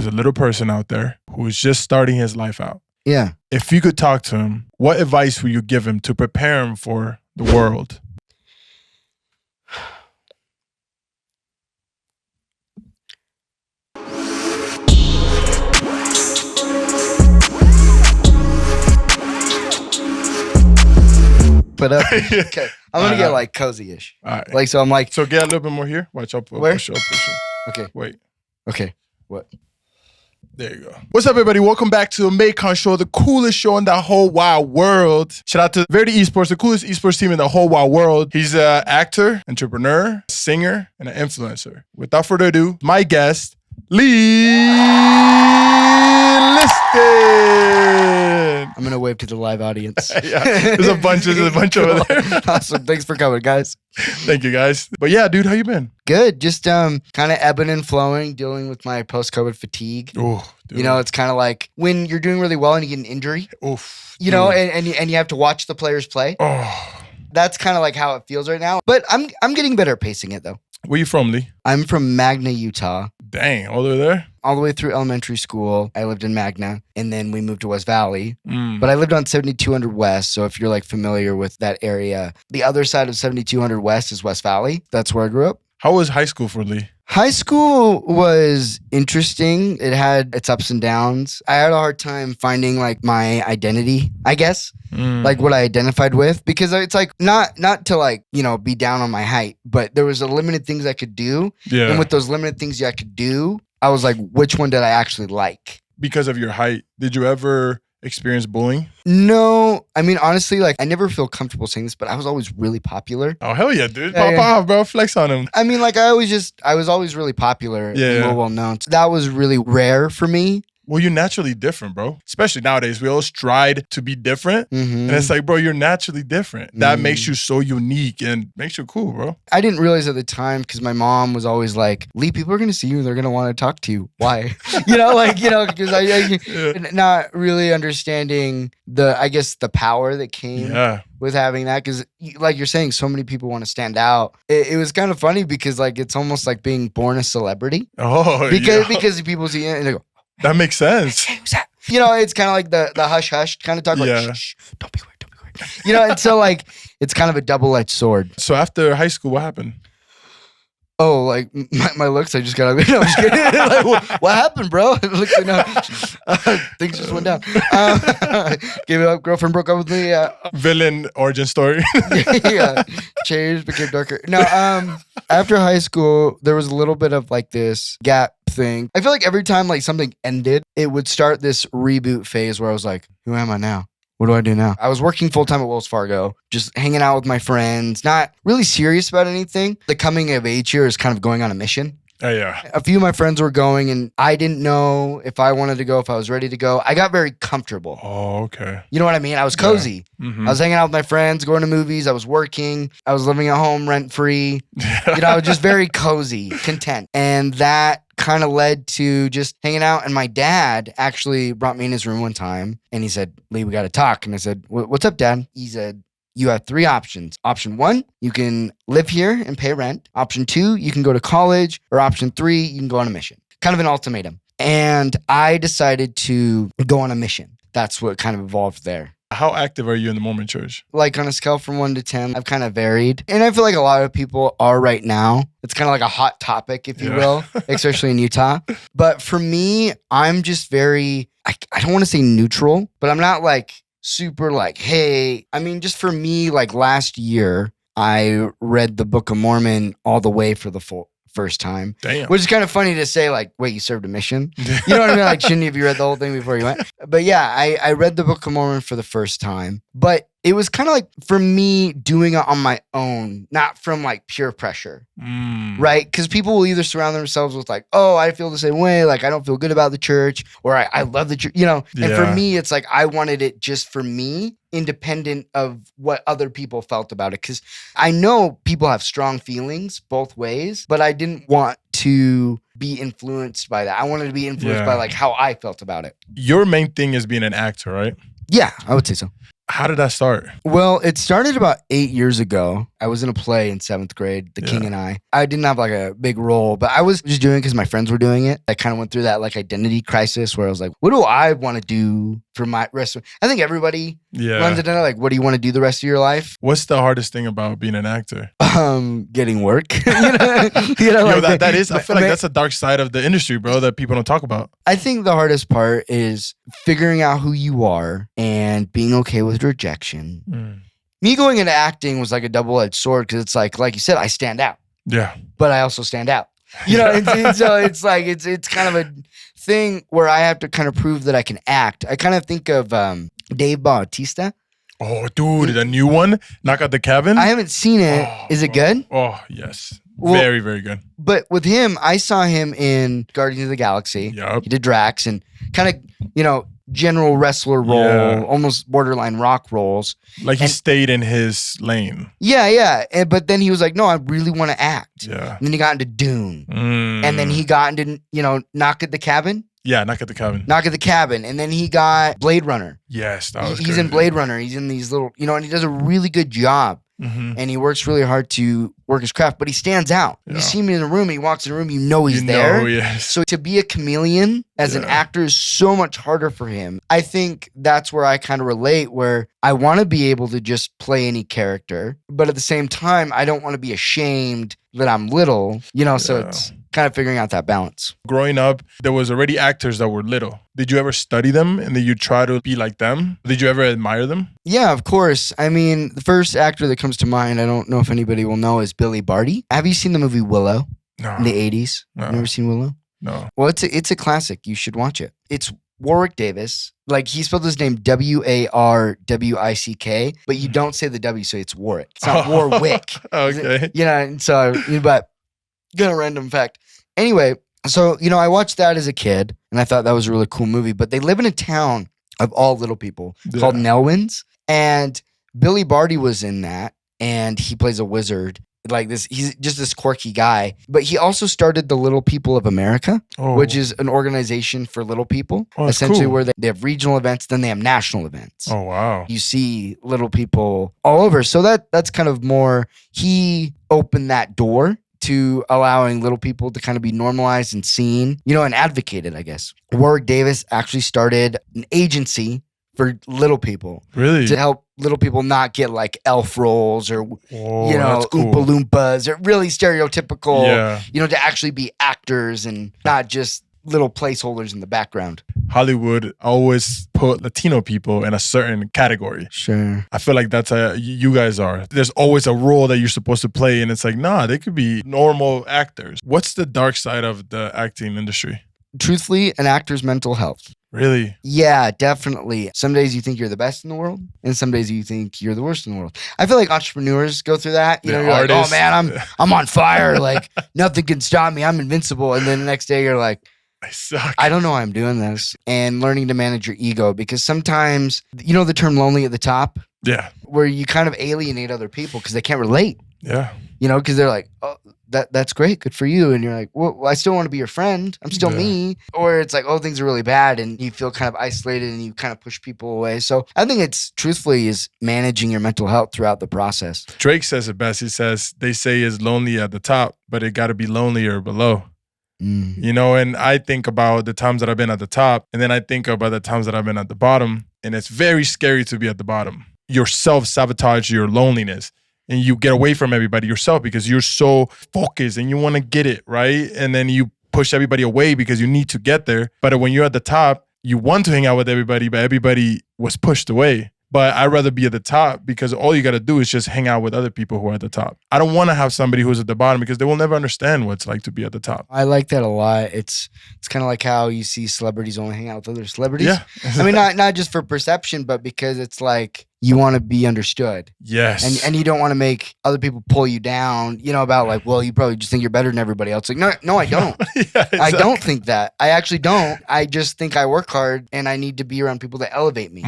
there's a little person out there who is just starting his life out. Yeah. If you could talk to him, what advice would you give him to prepare him for the world? Put up. Okay. I'm going to get like cozy-ish. All right. Like, so I'm like. So get a little bit more here. Watch out. Where? Push up. Okay. Wait. Okay. What? There you go. What's up, everybody? Welcome back to the Maikon show, the coolest show in the whole wide world. Shout out to Verdi Esports, the coolest esports team in the whole wide world. He's an actor, entrepreneur, singer, and an influencer. Without further ado, my guest, Liston. I'm going to wave to the live audience. Yeah, there's a bunch over there. Awesome. Thanks for coming, guys. Thank you, guys. But yeah, dude, how you been? Good. Just kind of ebbing and flowing, dealing with my post-COVID fatigue. Oh, dude. You know, it's kind of like when you're doing really well and you get an injury. Oof. You know, and you have to watch the players play. Oh. That's kind of like how it feels right now. But I'm getting better at pacing it, though. Where you from, Lee? I'm from Magna, Utah. Dang, all the way there? All the way through elementary school, I lived in Magna, and then we moved to West Valley. Mm. But I lived on 7200 West, so if you're like familiar with that area, the other side of 7200 West is West Valley. That's where I grew up. How was high school for Lee? High school was interesting. It had its ups and downs. I had a hard time finding like my identity, I guess, like what I identified with, because it's like not to like, you know, be down on my height, but there was a limited things I could do. Yeah. And with those limited things I could do, I was like, which one did I actually like? Because of your height, did you ever experience bullying? No. I mean, honestly, like I never feel comfortable saying this, but I was always really popular. Oh, hell yeah, dude. Yeah, Pop off, bro. Flex on him. I mean, like I was always really popular and well known. So that was really rare for me. Well, you're naturally different, bro. Especially nowadays, we always tried to be different. Mm-hmm. And it's like, bro, you're naturally different. That makes you so unique and makes you cool, bro. I didn't realize at the time because my mom was always like, Lee, people are going to see you and they're going to want to talk to you. Why? Because I not really understanding the power that came with having that. Because like you're saying, so many people want to stand out. It was kind of funny because like it's almost like being born a celebrity. Oh, because people see it and they go, that makes sense. Hey, who's that? You know, it's kind of like the hush hush kind of talk. Like, shh, don't be weird. You know, and so like it's kind of a double-edged sword. So after high school, what happened? Oh, like my looks, I just got. No, I'm just kidding. Like, what happened, bro? Things just went down. Gave it up. Girlfriend broke up with me. Villain origin story. Yeah, changed, became darker. No, after high school, there was a little bit of like this gap thing. I feel like every time like something ended, it would start this reboot phase where I was like, who am I now? What do I do now? I was working full-time at Wells Fargo, just hanging out with my friends, not really serious about anything. The coming of age here is kind of going on a mission. Oh, yeah. A few of my friends were going, and I didn't know if I wanted to go, if I was ready to go. I got very comfortable. Oh, okay. You know what I mean? I was cozy. Yeah. Mm-hmm. I was hanging out with my friends, going to movies. I was working. I was living at home rent-free. I was just very cozy, content. And that kind of led to just hanging out. And my dad actually brought me in his room one time and he said, Lee, we got to talk. And I said, what's up, Dad? He said, you have three options. Option one, you can live here and pay rent. Option two, you can go to college. Or option three, you can go on a mission. Kind of an ultimatum. And I decided to go on a mission. That's what kind of evolved there. How active are you in the Mormon church? Like on a scale from 1 to 10, I've kind of varied. And I feel like a lot of people are right now. It's kind of like a hot topic, if you will, especially in Utah. But for me, I'm just very, I don't want to say neutral, but I'm not like super like, hey, I mean, just for me, like last year, I read the Book of Mormon all the way for the first time. Damn. Which is kind of funny to say, like, wait, you served a mission? You know what I mean? Like, shouldn't you have read the whole thing before you went? But yeah, I read the Book of Mormon for the first time. But it was kind of like, for me, doing it on my own, not from like pure pressure, right? Because people will either surround themselves with like, oh, I feel the same way. Like, I don't feel good about the church, or I love the church, you know? And for me, it's like, I wanted it just for me, independent of what other people felt about it. Because I know people have strong feelings both ways, but I didn't want to be influenced by that. I wanted to be influenced by like how I felt about it. Your main thing is being an actor, right? Yeah, I would say so. How did that start? Well, it started about 8 years ago. I was in a play in 7th grade, The King and I. I didn't have like a big role, but I was just doing it because my friends were doing it. I kind of went through that like identity crisis where I was like, what do I want to do for my rest of... I think everybody runs into like, what do you want to do the rest of your life? What's the hardest thing about being an actor? Getting work. That is, I feel like that's a dark side of the industry, bro, that people don't talk about. I think the hardest part is figuring out who you are and being okay with rejection. Me going into acting was like a double-edged sword because it's like you said, I stand out. Yeah. But I also stand out. So it's like it's kind of a thing where I have to kind of prove that I can act. I kind of think of Dave Bautista. Oh, dude, the new one, Knock at the Cabin. I haven't seen it. Is it good? Oh, yes. Very, very good. But with him, I saw him in Guardians of the Galaxy. Yep. He did Drax and kind of, general wrestler role, almost borderline rock roles. Like he stayed in his lane. Yeah. But then he was like, no, I really want to act. Yeah. And then he got into Dune. And then he got into, Knock at the Cabin. Yeah, Knock at the Cabin. Knock at the Cabin. And then he got Blade Runner. Yes, that was He's in Blade Runner. He's in these little, and he does a really good job. And he works really hard to work his craft, but he stands out. You see him in the room, and he walks in the room, he's there. Yes. So to be a chameleon as an actor is so much harder for him. I think that's where I kind of relate, where I want to be able to just play any character, but at the same time, I don't want to be ashamed that I'm little, so it's kind of figuring out that balance. Growing up, there was already actors that were little. Did you ever study them and did you try to be like them? Did you ever admire them? Yeah, of course. I mean, the first actor that comes to mind, I don't know if anybody will know, is Billy Barty. Have you seen the movie Willow? No. In the 80s? No. Never seen Willow? No. Well, it's a classic. You should watch it. It's Warwick Davis. Like, he spelled his name Warwick, but you don't say the W, so it's Warwick. It's not Warwick. Okay. And so, but gonna random fact. Anyway, so, I watched that as a kid, and I thought that was a really cool movie, but they live in a town of all little people called Nelwyn's, and Billy Barty was in that, and he plays a wizard. Like this, he's just this quirky guy, but he also started the Little People of America, which is an organization for little people, essentially, where they have regional events, then they have national events. Oh, wow. You see little people all over. So that's kind of more, he opened that door to allowing little people to kind of be normalized and seen, and advocated, I guess. Warwick Davis actually started an agency for little people. Really? To help little people not get like elf roles or, that's cool. Oompa Loompas or really stereotypical, to actually be actors and not just little placeholders in the background. Hollywood always put Latino people in a certain category. Sure. I feel like that's you guys are. There's always a role that you're supposed to play, and it's like, nah, they could be normal actors. What's the dark side of the acting industry? Truthfully, an actor's mental health. Really? Yeah, definitely. Some days you think you're the best in the world, and some days you think you're the worst in the world. I feel like entrepreneurs go through that. You're artists. like, oh man, I'm on fire. Like nothing can stop me. I'm invincible. And then the next day you're like, I suck. I don't know why I'm doing this. And learning to manage your ego, because sometimes, the term lonely at the top? Yeah. Where you kind of alienate other people because they can't relate. Yeah. Because they're like, oh, that's great. Good for you. And you're like, well, I still want to be your friend. I'm still me. Or it's like, oh, things are really bad. And you feel kind of isolated and you kind of push people away. So I think it's truthfully is managing your mental health throughout the process. Drake says it best. He says, they say it's lonely at the top, but it got to be lonelier below. And I think about the times that I've been at the top, and then I think about the times that I've been at the bottom, and it's very scary to be at the bottom. You self-sabotage your loneliness, and you get away from everybody yourself because you're so focused and you want to get it, right? And then you push everybody away because you need to get there. But when you're at the top, you want to hang out with everybody, but everybody was pushed away. But I'd rather be at the top because all you got to do is just hang out with other people who are at the top. I don't want to have somebody who's at the bottom because they will never understand what it's like to be at the top. I like that a lot. It's kind of like how you see celebrities only hang out with other celebrities. Yeah. I mean, not just for perception, but because it's like you want to be understood. Yes. And you don't want to make other people pull you down, about like, well, you probably just think you're better than everybody else. Like, no, I don't. Exactly. I don't think that. I actually don't. I just think I work hard and I need to be around people that elevate me.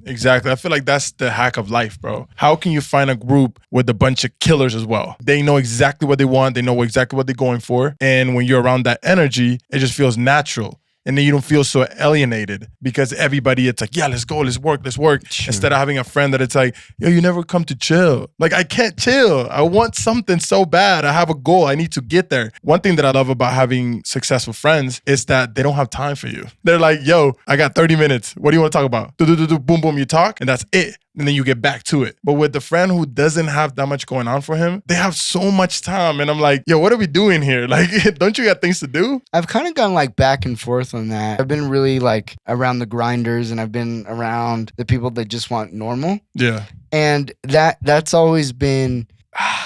Exactly. I feel like that's the hack of life, bro. How can you find a group with a bunch of killers as well? They know exactly what they want. They know exactly what they're going for. And when you're around that energy, it just feels natural. And then you don't feel so alienated because everybody, it's like, yeah, let's go, let's work. Sure. Instead of having a friend that it's like, yo, you never come to chill. Like, I can't chill. I want something so bad. I have a goal. I need to get there. One thing that I love about having successful friends is that they don't have time for you. They're like, yo, I got 30 minutes. What do you want to talk about? Do, boom, boom, you talk, and that's it. And then you get back to it. But with the friend who doesn't have that much going on for him, they have so much time. And I'm like, yo, what are we doing here? Like, don't you got things to do? I've kind of gone like back and forth on that. I've been really like around the grinders, and I've been around the people that just want normal. Yeah. And that's always been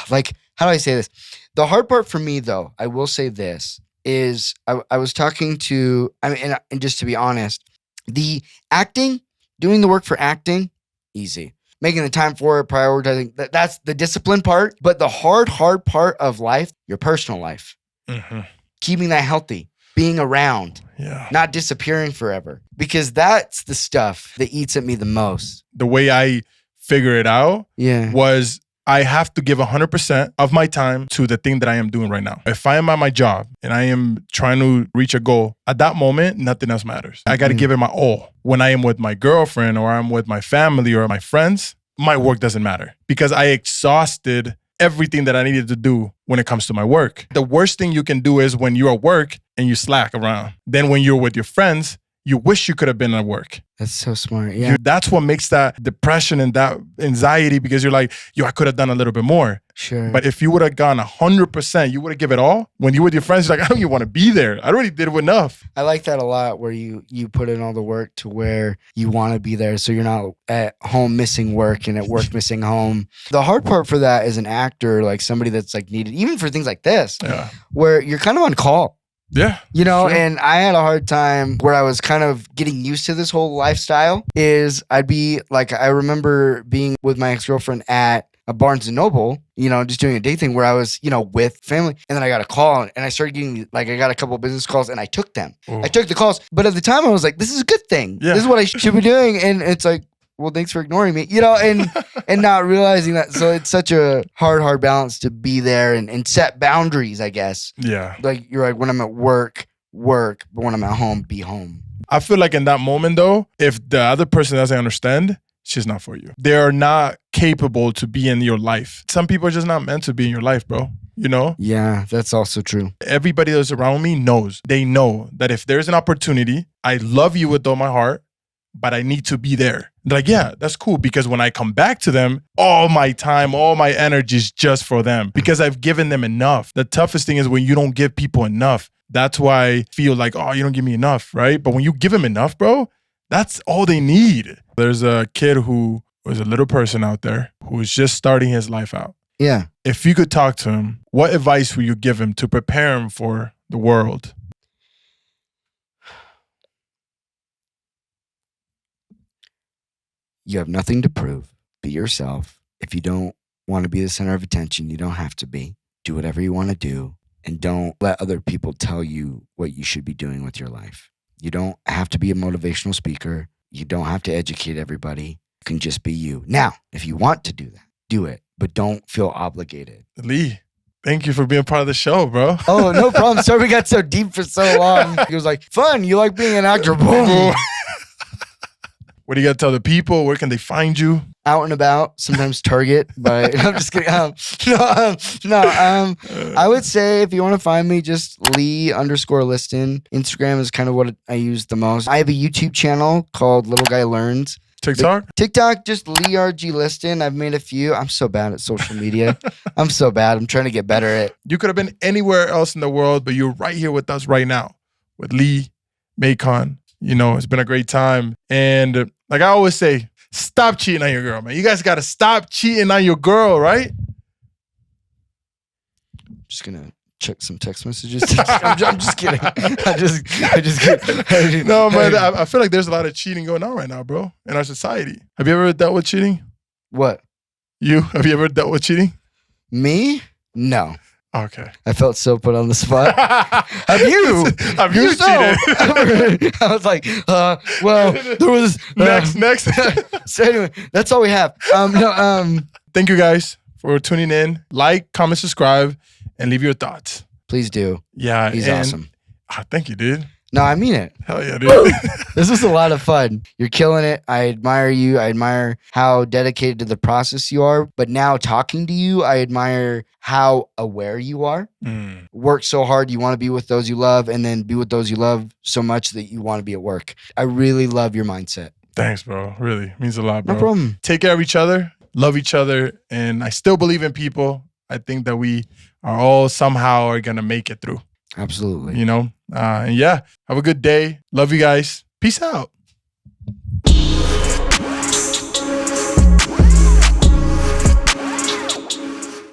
like, how do I say this? The hard part for me, though, I will say this, is I was talking to, I mean, and just to be honest, the acting, doing the work for acting, easy. Making the time for it, prioritizing, that's the discipline part. But the hard part of life, your personal life, keeping that healthy, being around, not disappearing forever. Because that's the stuff that eats at me the most. The way I figure it out was I have to give 100% of my time to the thing that I am doing right now. If I am at my job and I am trying to reach a goal, at that moment, nothing else matters. I got to give it my all. When I am with my girlfriend or I'm with my family or my friends, my work doesn't matter because I exhausted everything that I needed to do when it comes to my work. The worst thing you can do is when you're at work and you slack around. Then when you're with your friends, you wish you could have been at work. That's so smart. Yeah. That's what makes that depression and that anxiety because you're like, yo, I could have done a little bit more. Sure. But if you would have gone 100%, you would have given it all. When you're with your friends, you're like, I don't even want to be there. I already did enough. I like that a lot where you put in all the work to where you want to be there. So you're not at home missing work and at work missing home. The hard part for that is an actor, like somebody that's like needed, even for things like this, where you're kind of on call. Yeah. You know, and I had a hard time where I was kind of getting used to this whole lifestyle is I'd be like, I remember being with my ex-girlfriend at a Barnes and Noble, you know, just doing a day thing where I was, you know, with family. And then I got a call and I started getting like, I got a couple of business calls and I took them. I took the calls. But at the time I was like, this is a good thing. This is what I should be doing. And it's like, well, thanks for ignoring me, you know, and not realizing that. So it's such a hard balance to be there and set boundaries, I guess. Yeah. Like you're like, when I'm at work, but when I'm at home, be home. I feel like in that moment though, if the other person doesn't understand, she's not for you. They are not capable to be in your life. Some people are just not meant to be in your life, bro. You know? Yeah, that's also true. Everybody that's around me knows. They know that if there's an opportunity, I love you with all my heart, but I need to be there. They're like, yeah, that's cool. Because when I come back to them, all my time, all my energy is just for them because I've given them enough. The toughest thing is when you don't give people enough. That's why I feel like, oh, you don't give me enough, right? But when you give them enough, bro, that's all they need. There's a kid who was a little person out there who was just starting his life out. Yeah. If you could talk to him, what advice would you give him to prepare him for the world? You have nothing to prove. Be yourself. If you don't want to be the center of attention, you don't have to be. Do whatever you want to do. And don't let other people tell you what you should be doing with your life. You don't have to be a motivational speaker. You don't have to educate everybody. You can just be you. Now, if you want to do that, do it. But don't feel obligated. Lee, thank you for being part of the show, bro. Oh, no problem. Sorry we got so deep for so long. He was like, fun. You like being an actor. Boom. What do you got to tell the people? Where can they find you? Out and about, sometimes Target, but I'm just kidding. I would say if you want to find me, just Lee_Liston. Instagram is kind of what I use the most. I have a YouTube channel called Little Guy Learns. TikTok, just Lee_RG Liston. I've made a few. I'm so bad at social media. I'm so bad. I'm trying to get better at it. You could have been anywhere else in the world, but you're right here with us right now with Lee, Maikon. You know, it's been a great time. And like I always say, stop cheating on your girl, man. You guys got to stop cheating on your girl, right? Just going to check some text messages. I'm just kidding. I just kidding. No, man, I feel like there's a lot of cheating going on right now, bro, in our society. Have you ever dealt with cheating? What? Have you ever dealt with cheating? Me? No. Okay. I felt so put on the spot. Have you? Have you cheated? I was like, well, there was... Next. So anyway, that's all we have. Thank you guys for tuning in. Like, comment, subscribe, and leave your thoughts. Please do. Yeah. He's awesome. Thank you, dude. No, I mean it. Hell yeah, dude. This is a lot of fun. You're killing it. I admire you. I admire how dedicated to the process you are. But now talking to you, I admire how aware you are. Work so hard. You want to be with those you love, and then be with those you love so much that you want to be at work. I really love your mindset. Thanks, bro. Really means a lot, bro. No problem. Take care of each other. Love each other. And I still believe in people. I think that we are all somehow are going to make it through. Absolutely. You know? And yeah, have a good day. Love you guys. Peace out.